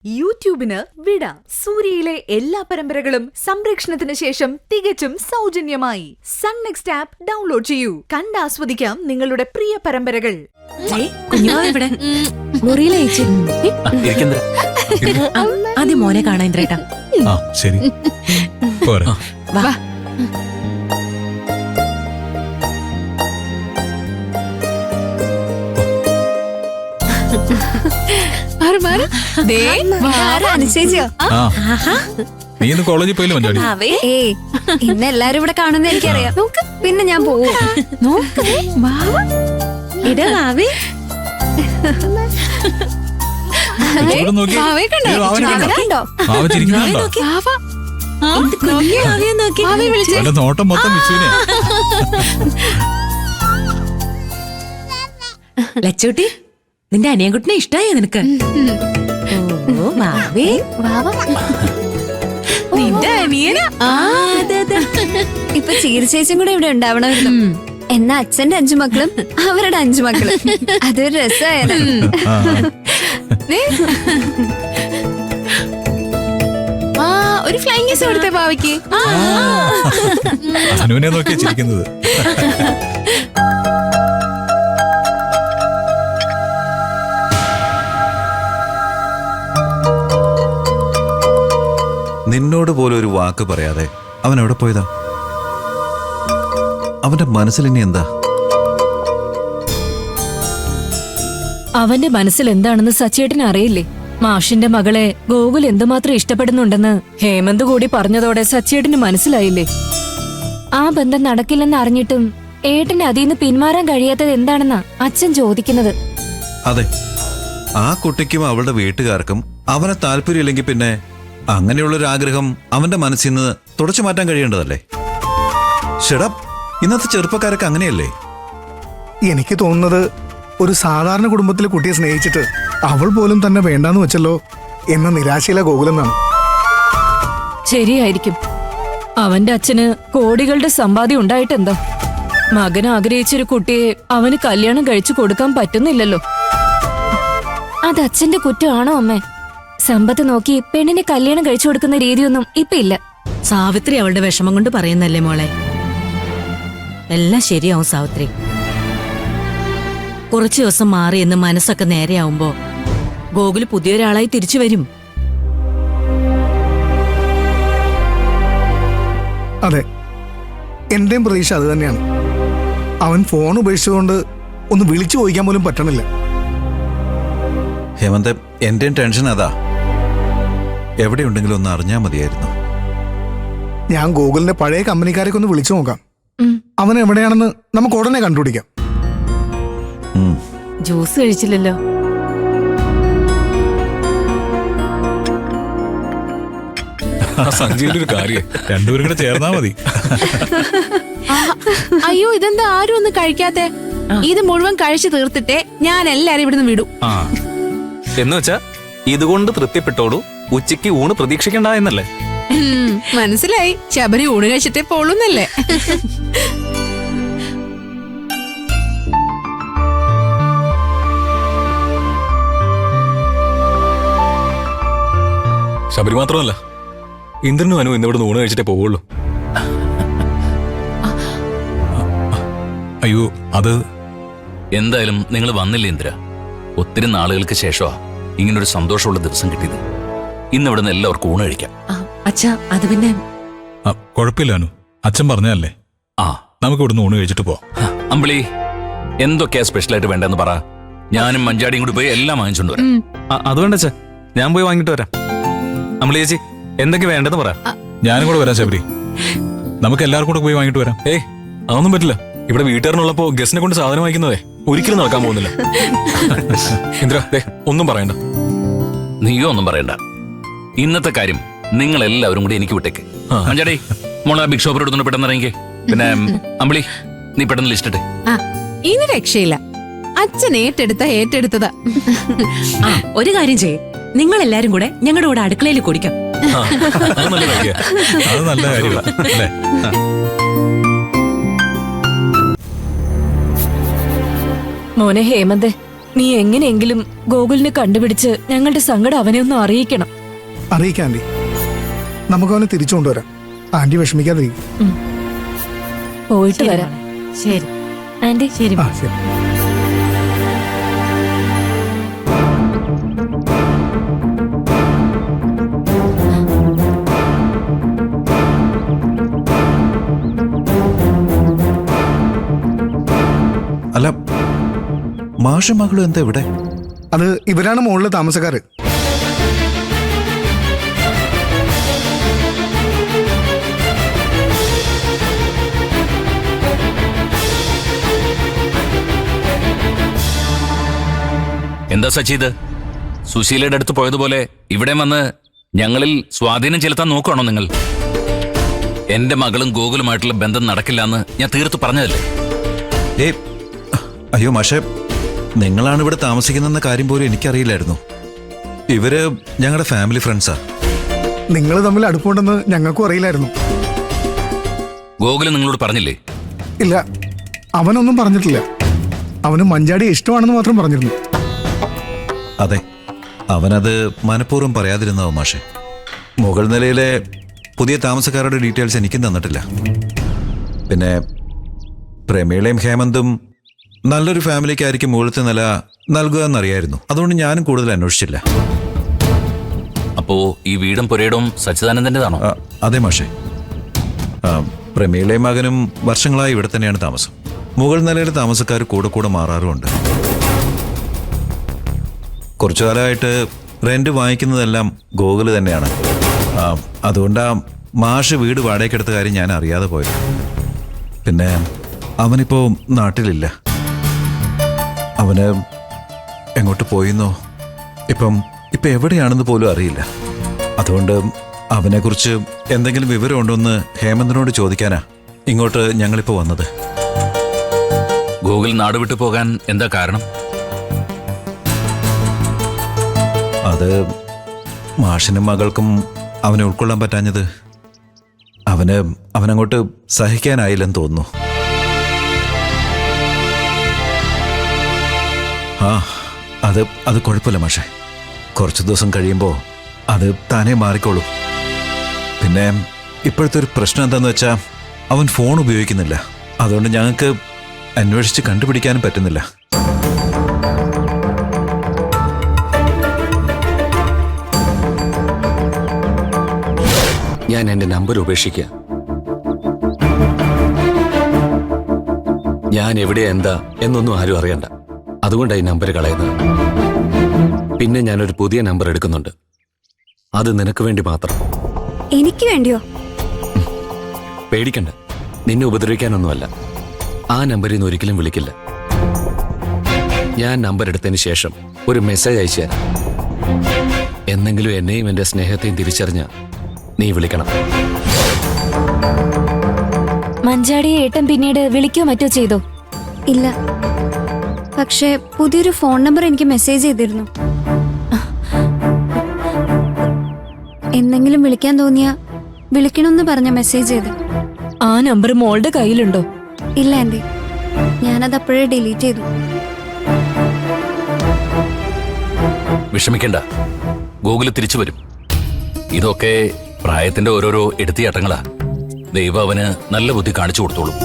യൂട്യൂബിന് വിട. സൂര്യയിലെ എല്ലാ പരമ്പരകളും സംരക്ഷണത്തിന് ശേഷം തികച്ചും സൗജന്യമായി സൺ നെക്സ്റ്റ് ആപ്പ് ഡൗൺലോഡ് ചെയ്യൂ. കണ്ടാസ്വദിക്കാം നിങ്ങളുടെ പ്രിയ പരമ്പരകൾ. ആദ്യം മോനെ കാണാൻ ഇന്ദ്രേട്ടാ. ശരി പോരാ. നീ ഇന്ന് കോളേജിൽ പോയില്ല മഞ്ചാടി? ഇന്ന് എല്ലാരും ഇവിടെ കാണുന്ന എനിക്കറിയാം. പിന്നെ ഞാൻ പോവും. നോട്ടം മൊത്തം ലച്ചൂട്ടി, നിന്റെ അനിയൻകുട്ടിനെ ഇഷ്ടായോ നിനക്ക്? നിന്റെ അനിയനാ? ഇപ്പൊ ചീർച്ചേച്ചും കൂടെ ഇവിടെ ഉണ്ടാവണമായിരുന്നു. എന്നാ അച്ഛന്റെ 5 മക്കളും അവരുടെ 5 മക്കളും. അതൊരു രസമായിരുന്നു. ഒരു ഫ്ലൈങ് കിസ് കൊടുത്തേ ഭാവിക്ക്. അനുവിനെ നോക്കിയാ ചിരിക്കുന്നത്. നിന്നോട് പോലും ഒരു വാക്ക് പറയാതെ അവൻ എവിടെ പോയതാ? അവന്റെ മനസ്സിൽ ഇനി എന്താ? അവന്റെ മനസ്സിൽ എന്താണെന്ന് സച്ചേട്ടന് അറിയില്ലേ? മാഷിന്റെ മകളെ ഗോകുൽ എന്തുമാത്രം ഇഷ്ടപ്പെടുന്നുണ്ടെന്ന് ഹേമന്ത് കൂടി പറഞ്ഞതോടെ സച്ചേട്ടന് മനസ്സിലായില്ലേ? ആ ബന്ധം നടക്കില്ലെന്ന് അറിഞ്ഞിട്ടും ഏട്ടന് അതിന്ന് പിന്മാറാൻ കഴിയാത്തത് എന്താണെന്നാ അച്ഛൻ ചോദിക്കുന്നത്. അതെ, ആ കുട്ടിക്കും അവളുടെ വീട്ടുകാർക്കും അവനെ താല്പര്യമില്ലെങ്കിൽ പിന്നെ അങ്ങനെയുള്ളൊരാഗ്രഹം അവന്റെ മനസ്സിൽ നിന്ന് തുടച്ചു മാറ്റാൻ കഴിയേണ്ടതല്ലേ? ഷെടാ, ഇന്നത്തെ ചെറുപ്പക്കാരൊക്കെ അങ്ങനെയല്ലേ? എനിക്ക് തോന്നുന്നത് ഒരു സാധാരണ കുടുംബത്തിലെ കുട്ടിയെ സ്നേഹിച്ചിട്ട് അവൾ പോലും തന്നെ വേണ്ടാന്ന് വെച്ചല്ലോ എന്ന നിരാശയില ഗോകുലെന്നാണ്. ശരിയായിരിക്കും. അവന്റെ അച്ഛന് കോടികളുടെ സമ്പാദ്യം ഉണ്ടായിട്ടെന്താ? മകൻ ആഗ്രഹിച്ചൊരു കുട്ടിയെ അവന് കല്യാണം കഴിച്ചു കൊടുക്കാൻ പറ്റുന്നില്ലല്ലോ. അത് അച്ഛന്റെ കുറ്റമാണോ അമ്മേ? സമ്പത്ത് നോക്കി പെണ്ണിനെ കല്യാണം കഴിച്ചു കൊടുക്കുന്ന രീതിയൊന്നും ഇപ്പൊ ഇല്ല. സാവിത്രി അവളുടെ വിഷമം കൊണ്ട് പറയുന്നല്ലേ മോളെ. എല്ലാം ശരിയാവും സാവിത്രി. കുറച്ചു ദിവസം മാറി എന്ന് മനസ്സൊക്കെ നേരെയാവുമ്പോ ഗോകുല് പുതിയൊരാളായി തിരിച്ചു വരും. അതെ, എന്റെയും പ്രതീക്ഷ അത് തന്നെയാണ്. അവൻ ഫോൺ ഉപേക്ഷിച്ചുകൊണ്ട് ഒന്ന് വിളിച്ചു ചോദിക്കാൻ പോലും പറ്റണില്ല. ഹേമന്ത്, എന്റെയും ടെൻഷൻ അതാ. എവിടെയുണ്ടെങ്കിലും ഒന്ന് അറിഞ്ഞാ മതിയായിരുന്നു. ഞാൻ ഗൂഗിളിന്റെ പഴയ കമ്പനിക്കാരൊക്കെ ഒന്ന് വിളിച്ചു നോക്കാം. അവൻ എവിടെയാണെന്ന് നമുക്ക് ഉടനെ കണ്ടുപിടിക്കാം. ജ്യൂസ് കഴിച്ചില്ലല്ലോ. സഞ്ജയുടെ ഒരു കാര്യം, രണ്ടുപേരും കൂടെ ചേർന്നാ മതി. അയ്യോ, ഇതെന്താ ആരും ഒന്നും കഴിക്കാത്തെ? ഇത് മുഴുവൻ കഴിച്ചു തീർത്തിട്ടേ ഞാൻ എല്ലാരും ഇവിടുന്ന് വിടും. എന്ന് വെച്ചാ ഇതുകൊണ്ട് തൃപ്തിപ്പെട്ടോളൂ, ഉച്ചയ്ക്ക് ഊണ് പ്രതീക്ഷിക്കണ്ട എന്നല്ലേ? മനസ്സിലായി. ശബരി ഊണ് കഴിച്ചിട്ടേ പോളൂന്നല്ലേ? ശബരി മാത്രമല്ല, ഇന്ദ്രനും അനു ഇന്നിവിടുന്ന് ഊണ് കഴിച്ചിട്ടേ പോവുള്ളൂ. അയ്യോ, അത് എന്തായാലും നിങ്ങൾ വന്നില്ല ഇന്ദ്ര. ഒത്തിരി നാളുകൾക്ക് ശേഷമാ ഇങ്ങനൊരു സന്തോഷമുള്ള ദിവസം കിട്ടിയത്. ഇന്ന് ഇവിടുന്ന് എല്ലാവർക്കും ഊണ് കഴിക്കാം. അച്ഛാ, അത് പിന്നെ കുഴപ്പമില്ല അനു, അച്ഛൻ പറഞ്ഞല്ലേ. നമുക്ക് ഇവിടുന്ന് ഊണ് കഴിച്ചിട്ട് പോവാം. അമ്പിളി, എന്തൊക്കെയാ സ്പെഷ്യലായിട്ട് വേണ്ടെന്ന് പറ. ഞാനും മഞ്ചാടിയും കൂടി പോയി എല്ലാം വാങ്ങിച്ചോണ്ട് വരാം. അതുകൊണ്ട് അച്ഛാ, ഞാൻ പോയി വാങ്ങിട്ട് വരാം. അമ്പിളി ചേച്ചി, എന്തൊക്കെ വേണ്ടെന്ന് പറ. ഞാനും കൂടെ വരാം ശബരി. നമുക്ക് എല്ലാവർക്കും കൂടെ പോയി വാങ്ങിട്ട് വരാം. അതൊന്നും പറ്റില്ല. ഇവിടെ വീട്ടുകാരനുള്ളപ്പോ ഗസ്റ്റിനെ കൊണ്ട് സാധനം വാങ്ങിക്കുന്നതേ ഒരിക്കലും നടക്കാൻ പോകുന്നില്ല. ഇന്ദ്ര, ഒന്നും പറയണ്ട. നീയോ ഒന്നും പറയണ്ട. ഇന്നത്തെ കാര്യം നിങ്ങൾ എല്ലാവരും കൂടി എനിക്ക് വിട്ടേക്ക്. മഞ്ചാടി, മോളെ ബിഗ് ഷോപ്പിൽ എടുത്തോണ്ട് പെട്ടെന്ന് ഇറങ്ങിക്കേ. പിന്നെ അമ്പിളി, നീ പെട്ടെന്ന് ലിസ്റ്റ് ഇട്ടേ. ഇനി രക്ഷയില്ല. അച്ഛൻ ഏറ്റെടുത്തതാ. ഒരു കാര്യം ചെയ്യേ, നിങ്ങൾ എല്ലാരും കൂടെ ഞങ്ങളുടെ കൂടെ അടുക്കളയിൽ കുടിക്കാം. അത് നല്ല കാര്യമാണ്. മോനെ ഹേമന്തേ, നീ എങ്ങനെയെങ്കിലും ഗോകുലിനെ കണ്ടുപിടിച്ച് ഞങ്ങളുടെ സങ്കടം അവനെ ഒന്ന് അറിയിക്കണം. അറിയിക്കാം ആന്റി. നമുക്ക് അവനെ തിരിച്ചു കൊണ്ടുവരാം. ആന്റി വിഷമിക്കാതിരിക്കും. പോയിട്ട് വരാം. ശരി ആന്റി ശരി. ആ ശരി. അല്ല, മാഷും മകളും എന്താ ഇവിടെ? അത് ഇവരാണ് മുകളിലെ താമസക്കാര്. എന്താ സച്ചി ഇത്? സുശീലയുടെ അടുത്ത് പോയതുപോലെ ഇവിടെ വന്ന് ഞങ്ങളിൽ സ്വാധീനം ചെലുത്താൻ നോക്കുകയാണോ നിങ്ങൾ? എന്റെ മകളും ഗോകുലുമായിട്ടുള്ള ബന്ധം നടക്കില്ലെന്ന് ഞാൻ തീർത്ത് പറഞ്ഞതല്ലേ? അയ്യോ മാഷെ, നിങ്ങളാണ് ഇവിടെ താമസിക്കുന്ന കാര്യം പോലും എനിക്കറിയില്ലായിരുന്നു. ഇവര് ഞങ്ങളുടെ ഫാമിലി ഫ്രണ്ട്സാ. നിങ്ങൾ തമ്മിൽ അടുപ്പമുണ്ടെന്ന് ഞങ്ങൾക്കും അറിയില്ലായിരുന്നു. ഗോകുലം നിങ്ങളോട് പറഞ്ഞില്ലേ? ഇല്ല, അവനൊന്നും പറഞ്ഞിട്ടില്ല. അവന് മഞ്ചാടിയെ ഇഷ്ടമാണെന്ന് മാത്രം പറഞ്ഞിരുന്നു. അതെ, അവനത് മനഃപൂർവ്വം പറയാതിരുന്നതാവും മാഷെ. മുകൾ നിലയിലെ പുതിയ താമസക്കാരുടെ ഡീറ്റെയിൽസ് എനിക്കും തന്നിട്ടില്ല. പിന്നെ പ്രമീളയും ഹേമന്തും നല്ലൊരു ഫാമിലിക്കായിരിക്കും മുകളിലത്തെ നില നൽകുക എന്നറിയായിരുന്നു. അതുകൊണ്ട് ഞാനും കൂടുതൽ അന്വേഷിച്ചില്ല. അപ്പോ ഈ വീടും പുരയിടവും സച്ചിദാനന്ദന്റേതാണോ? അതെ മാഷെ. പ്രമീളയും മകനും വർഷങ്ങളായി ഇവിടെ തന്നെയാണ് താമസം. മുകൾ നിലയിലെ താമസക്കാർ കൂടെ കൂടെ മാറാറുമുണ്ട്. കുറച്ചു കാലമായിട്ട് റെന്റ് വാങ്ങിക്കുന്നതെല്ലാം ഗോകുല് തന്നെയാണ്. അതുകൊണ്ടാ മാഷ് വീട് വാടകയ്ക്കെടുത്ത കാര്യം ഞാൻ അറിയാതെ പോയത്. പിന്നെ അവനിപ്പോ നാട്ടിലില്ല. അവന് എങ്ങോട്ട് പോയിന്നോ ഇപ്പം എവിടെയാണെന്ന് പോലും അറിയില്ല. അതുകൊണ്ട് അവനെക്കുറിച്ച് എന്തെങ്കിലും വിവരമുണ്ടോ എന്ന് ഹേമന്തിനോട് ചോദിക്കാനാ ഇങ്ങോട്ട് ഞങ്ങളിപ്പോ വന്നത്. ഗോകുൽ നാട് വിട്ടു പോകാൻ എന്താ കാരണം? അത് മാഷിനും മകൾക്കും അവനെ ഉൾക്കൊള്ളാൻ പറ്റാഞ്ഞത് അവനങ്ങോട്ട് സഹിക്കാനായില്ലെന്ന് തോന്നുന്നു. അത് കുഴപ്പമില്ല മാഷെ. കുറച്ചു ദിവസം കഴിയുമ്പോൾ അത് താനേ മാറിക്കോളും. പിന്നെ ഇപ്പോഴത്തെ ഒരു പ്രശ്നം എന്താന്ന് വെച്ചാൽ അവൻ ഫോൺ ഉപയോഗിക്കുന്നില്ല. അതുകൊണ്ട് ഞങ്ങൾക്ക് അന്വേഷിച്ച് കണ്ടുപിടിക്കാനും പറ്റുന്നില്ല. ഞാൻ എന്റെ നമ്പർ ഉപേക്ഷിക്കുക. ഞാൻ എവിടെ എന്താ എന്നൊന്നും ആരും അറിയണ്ട. അതുകൊണ്ടാണ് ഈ നമ്പർ കളയുന്നത്. പിന്നെ ഞാനൊരു പുതിയ നമ്പർ എടുക്കുന്നുണ്ട്. അത് നിനക്ക് വേണ്ടി മാത്രം. എനിക്ക് വേണ്ടിയോ? പേടിക്കണ്ട, നിന്നെ ഉപദ്രവിക്കാനൊന്നുമല്ല. ആ നമ്പറിൽ നിന്ന് ഒരിക്കലും വിളിക്കില്ല. ഞാൻ നമ്പർ എടുത്തതിന് ശേഷം ഒരു മെസ്സേജ് അയച്ചു തരാം. എന്നെങ്കിലും എന്നെയും എന്റെ സ്നേഹത്തെയും തിരിച്ചറിഞ്ഞ നീ വിളിക്കണം. മഞ്ചാടിയെ ഏട്ടൻ പിന്നീട് വിളിക്കോ മറ്റോ ചെയ്തോ? ഇല്ല, പക്ഷേ പുതിയൊരു ഫോൺ നമ്പർ എനിക്ക് മെസ്സേജ് ചെയ്തിരുന്നു. എന്തെങ്കിലും വിളിക്കാൻ തോന്നിയാ വിളിക്കണമെന്ന് പറഞ്ഞ മെസ്സേജ് ചെയ്ത്. ആ നമ്പർ മോളുടെ കയ്യിലുണ്ടോ? ഇല്ല ആന്റി, ഞാനത് അപ്പോഴേ ഡിലീറ്റ് ചെയ്തു. വിഷമിക്കണ്ട, ഗോകുല് തിരിച്ചു വരും. ഇതൊക്കെ പ്രായത്തിന്റെ ഓരോരോ എടുത്തിയാട്ടങ്ങളാ. ദൈവം അവന് നല്ല ബുദ്ധി കാണിച്ചു കൊടുത്തോളും.